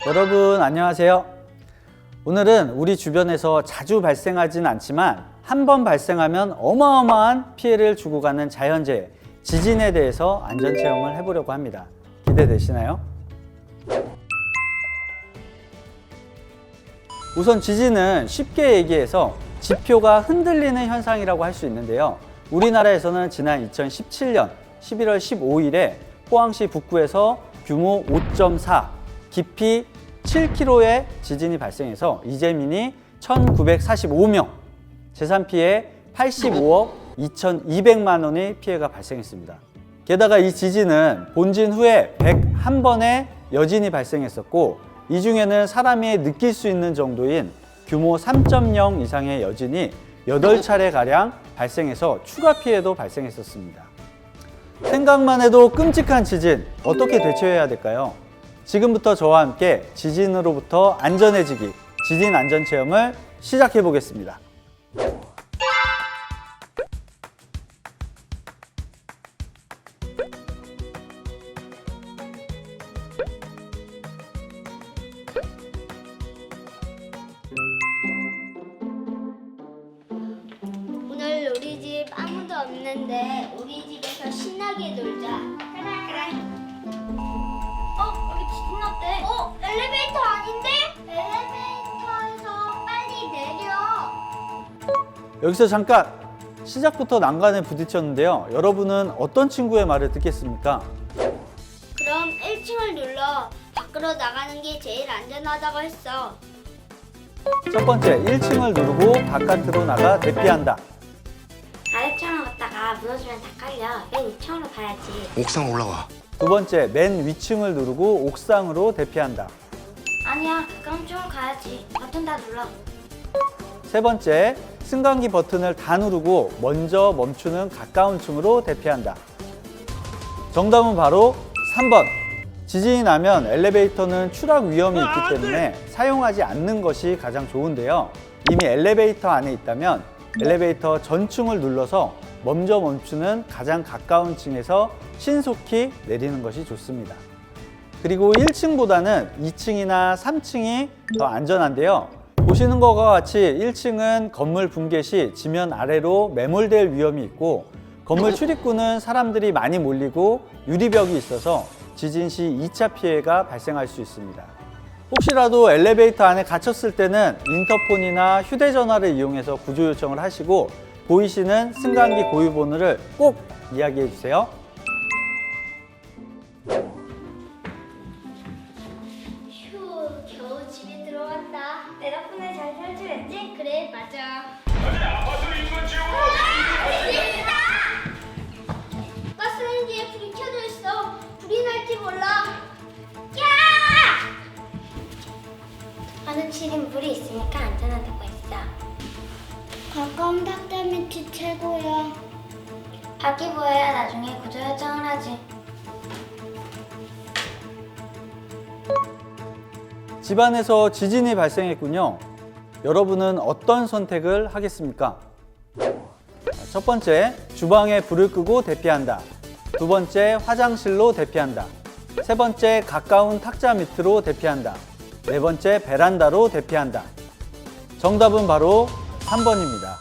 여러분 안녕하세요. 오늘은 우리 주변에서 자주 발생하진 않지만 한 번 발생하면 어마어마한 피해를 주고 가는 자연재해, 지진에 대해서 안전체험을 해보려고 합니다. 기대되시나요? 우선 지진은 쉽게 얘기해서 지표가 흔들리는 현상이라고 할 수 있는데요. 우리나라에서는 지난 2017년 11월 15일에 포항시 북구에서 규모 5.4, 깊이 7km의 지진이 발생해서 이재민이 1945명, 재산 피해 85억 2200만 원의 피해가 발생했습니다. 게다가 이 지진은 본진 후에 101번의 여진이 발생했었고, 이 중에는 사람이 느낄 수 있는 정도인 규모 3.0 이상의 여진이 8차례가량 발생해서 추가 피해도 발생했었습니다. 생각만 해도 끔찍한 지진, 어떻게 대처해야 될까요? 지금부터 저와 함께 지진으로부터 안전해지기, 지진 안전체험을 시작해 보겠습니다. 오늘 우리 집 아무도 없는데 우리 집에서 신나게 놀자. 그래. 여기 지진 났대. 엘리베이터 아닌데? 엘리베이터에서 빨리 내려. 여기서 잠깐! 시작부터 난간에 부딪혔는데요. 여러분은 어떤 친구의 말을 듣겠습니까? 그럼 1층을 눌러. 밖으로 나가는 게 제일 안전하다고 했어. 첫 번째, 1층을 누르고 바깥으로 나가 대피한다. 아래층으로 갔다가 무너지면 다 깔려. 맨 2층으로 가야지. 옥상 올라와. 두 번째, 맨 위층을 누르고 옥상으로 대피한다. 아니야, 가까운 층으로 가야지. 버튼 다 눌러. 세 번째, 승강기 버튼을 다 누르고 먼저 멈추는 가까운 층으로 대피한다. 정답은 바로 3번. 지진이 나면 엘리베이터는 추락 위험이 있기 때문에 사용하지 않는 것이 가장 좋은데요. 이미 엘리베이터 안에 있다면 엘리베이터 전층을 눌러서 먼저 멈추는 가장 가까운 층에서 신속히 내리는 것이 좋습니다. 그리고 1층보다는 2층이나 3층이 더 안전한데요. 보시는 것과 같이 1층은 건물 붕괴 시 지면 아래로 매몰될 위험이 있고, 건물 출입구는 사람들이 많이 몰리고 유리벽이 있어서 지진 시 2차 피해가 발생할 수 있습니다. 혹시라도 엘리베이터 안에 갇혔을 때는 인터폰이나 휴대전화를 이용해서 구조 요청을 하시고, 보이시는 승강기 고유 번호를 꼭 이야기해 주세요. 휴, 겨우 집에 들어왔다. 내 덕분에 잘 탈출했지? 그래, 맞아. 가스레인지에 불이 켜져 있어. 불이 날지 몰라. 야! 어느 층엔 물이 있으니까 안전하다고 했어. 가까운 탁자 밑이 최고야. 밖이 보여야 나중에 구조 요청을 하지. 집안에서 지진이 발생했군요. 여러분은 어떤 선택을 하겠습니까? 첫 번째, 주방에 불을 끄고 대피한다. 두 번째, 화장실로 대피한다. 세 번째, 가까운 탁자 밑으로 대피한다. 네 번째, 베란다로 대피한다. 정답은 바로 3번입니다.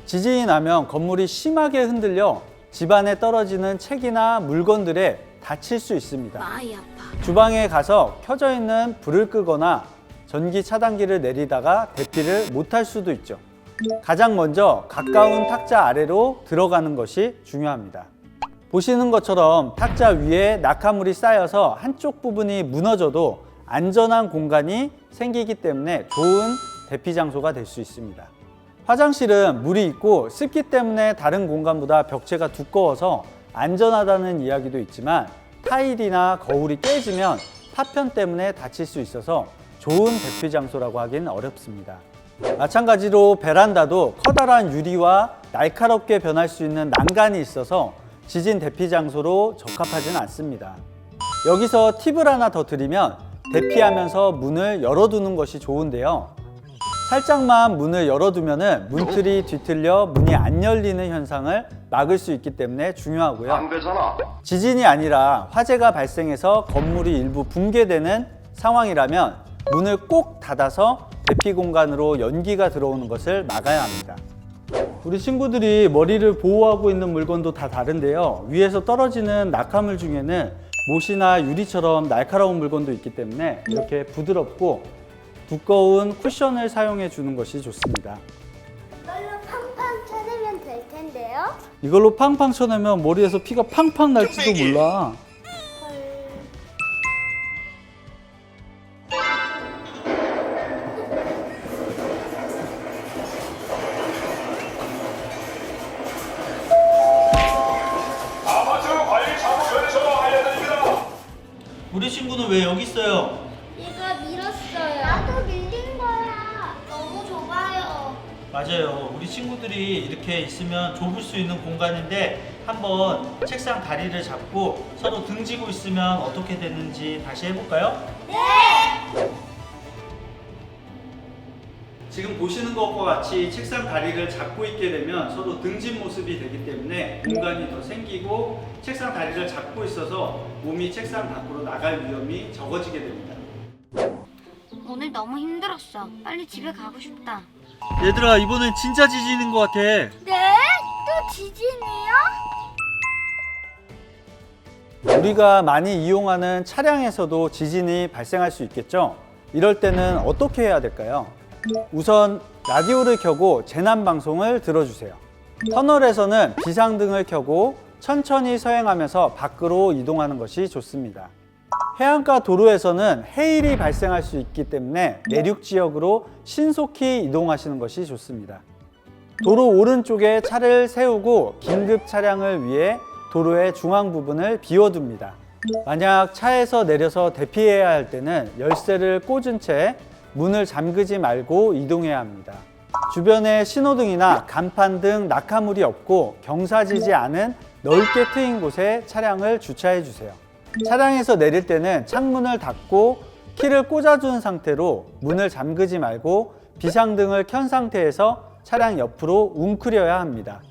지진이 나면 건물이 심하게 흔들려 집안에 떨어지는 책이나 물건들에 다칠 수 있습니다. 마이 아파. 주방에 가서 켜져 있는 불을 끄거나 전기 차단기를 내리다가 대피를 못할 수도 있죠. 가장 먼저 가까운 탁자 아래로 들어가는 것이 중요합니다. 보시는 것처럼 탁자 위에 낙하물이 쌓여서 한쪽 부분이 무너져도 안전한 공간이 생기기 때문에 좋은 대피 장소가 될 수 있습니다. 화장실은 물이 있고 습기 때문에 다른 공간보다 벽체가 두꺼워서 안전하다는 이야기도 있지만, 타일이나 거울이 깨지면 파편 때문에 다칠 수 있어서 좋은 대피 장소라고 하기는 어렵습니다. 마찬가지로 베란다도 커다란 유리와 날카롭게 변할 수 있는 난간이 있어서 지진 대피 장소로 적합하지는 않습니다. 여기서 팁을 하나 더 드리면, 대피하면서 문을 열어두는 것이 좋은데요. 살짝만 문을 열어두면 문틀이 뒤틀려 문이 안 열리는 현상을 막을 수 있기 때문에 중요하고요. 안 되잖아. 지진이 아니라 화재가 발생해서 건물이 일부 붕괴되는 상황이라면 문을 꼭 닫아서 대피 공간으로 연기가 들어오는 것을 막아야 합니다. 우리 친구들이 머리를 보호하고 있는 물건도 다 다른데요. 위에서 떨어지는 낙하물 중에는 못이나 유리처럼 날카로운 물건도 있기 때문에 이렇게 부드럽고 두꺼운 쿠션을 사용해 주는 것이 좋습니다. 이걸로 팡팡 쳐내면 될 텐데요. 이걸로 팡팡 쳐내면 머리에서 피가 팡팡 날지도 몰라. 아마추어 관리 사무소에서 알려드립니다. 우리 친구는 왜 여기 있어요? 얘가 밀었어요. 나도 밀린 거야. 너무 좁아요. 맞아요. 우리 친구들이 이렇게 있으면 좁을 수 있는 공간인데 한번 책상 다리를 잡고 서로 등지고 있으면 어떻게 되는지 다시 해볼까요? 네. 지금 보시는 것과 같이 책상 다리를 잡고 있게 되면 서로 등진 모습이 되기 때문에 공간이 더 생기고 책상 다리를 잡고 있어서 몸이 책상 밖으로 나갈 위험이 적어지게 됩니다. 오늘 너무 힘들었어. 빨리 집에 가고 싶다. 얘들아, 이번엔 진짜 지진인 것 같아. 네? 또 지진이요? 우리가 많이 이용하는 차량에서도 지진이 발생할 수 있겠죠? 이럴 때는 어떻게 해야 될까요? 우선 라디오를 켜고 재난 방송을 들어주세요. 터널에서는 비상등을 켜고 천천히 서행하면서 밖으로 이동하는 것이 좋습니다. 해안가 도로에서는 해일이 발생할 수 있기 때문에 내륙 지역으로 신속히 이동하시는 것이 좋습니다. 도로 오른쪽에 차를 세우고 긴급 차량을 위해 도로의 중앙 부분을 비워둡니다. 만약 차에서 내려서 대피해야 할 때는 열쇠를 꽂은 채 문을 잠그지 말고 이동해야 합니다. 주변에 신호등이나 간판 등 낙하물이 없고 경사지지 않은 넓게 트인 곳에 차량을 주차해 주세요. 차량에서 내릴 때는 창문을 닫고 키를 꽂아준 상태로 문을 잠그지 말고 비상등을 켠 상태에서 차량 옆으로 웅크려야 합니다.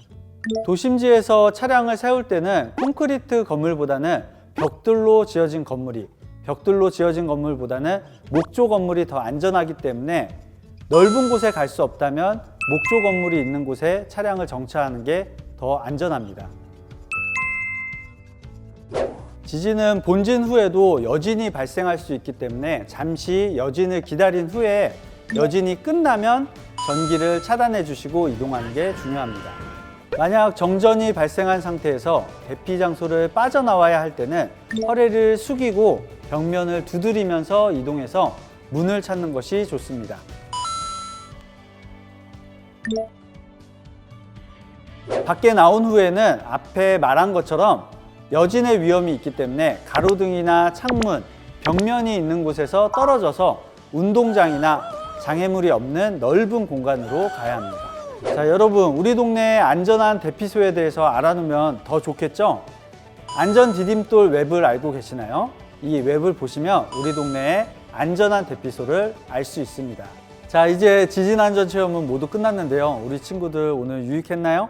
도심지에서 차량을 세울 때는 콘크리트 건물보다는 벽돌로 지어진 건물보다는 목조 건물이 더 안전하기 때문에 넓은 곳에 갈 수 없다면 목조 건물이 있는 곳에 차량을 정차하는 게 더 안전합니다. 지진은 본진 후에도 여진이 발생할 수 있기 때문에 잠시 여진을 기다린 후에 여진이 끝나면 전기를 차단해 주시고 이동하는 게 중요합니다. 만약 정전이 발생한 상태에서 대피 장소를 빠져나와야 할 때는 허리를 숙이고 벽면을 두드리면서 이동해서 문을 찾는 것이 좋습니다. 밖에 나온 후에는 앞에 말한 것처럼 여진의 위험이 있기 때문에 가로등이나 창문, 벽면이 있는 곳에서 떨어져서 운동장이나 장애물이 없는 넓은 공간으로 가야 합니다. 자, 여러분, 우리 동네의 안전한 대피소에 대해서 알아놓으면 더 좋겠죠? 안전 디딤돌 웹을 알고 계시나요? 이 웹을 보시면 우리 동네의 안전한 대피소를 알 수 있습니다. 자, 이제 지진 안전 체험은 모두 끝났는데요. 우리 친구들 오늘 유익했나요?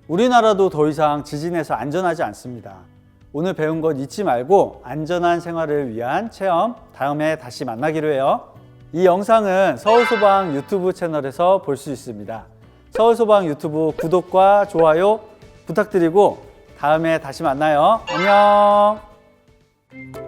우리나라도 더 이상 지진에서 안전하지 않습니다. 오늘 배운 것 잊지 말고 안전한 생활을 위한 체험 다음에 다시 만나기로 해요. 이 영상은 서울소방 유튜브 채널에서 볼 수 있습니다. 서울소방 유튜브 구독과 좋아요 부탁드리고 다음에 다시 만나요. 안녕.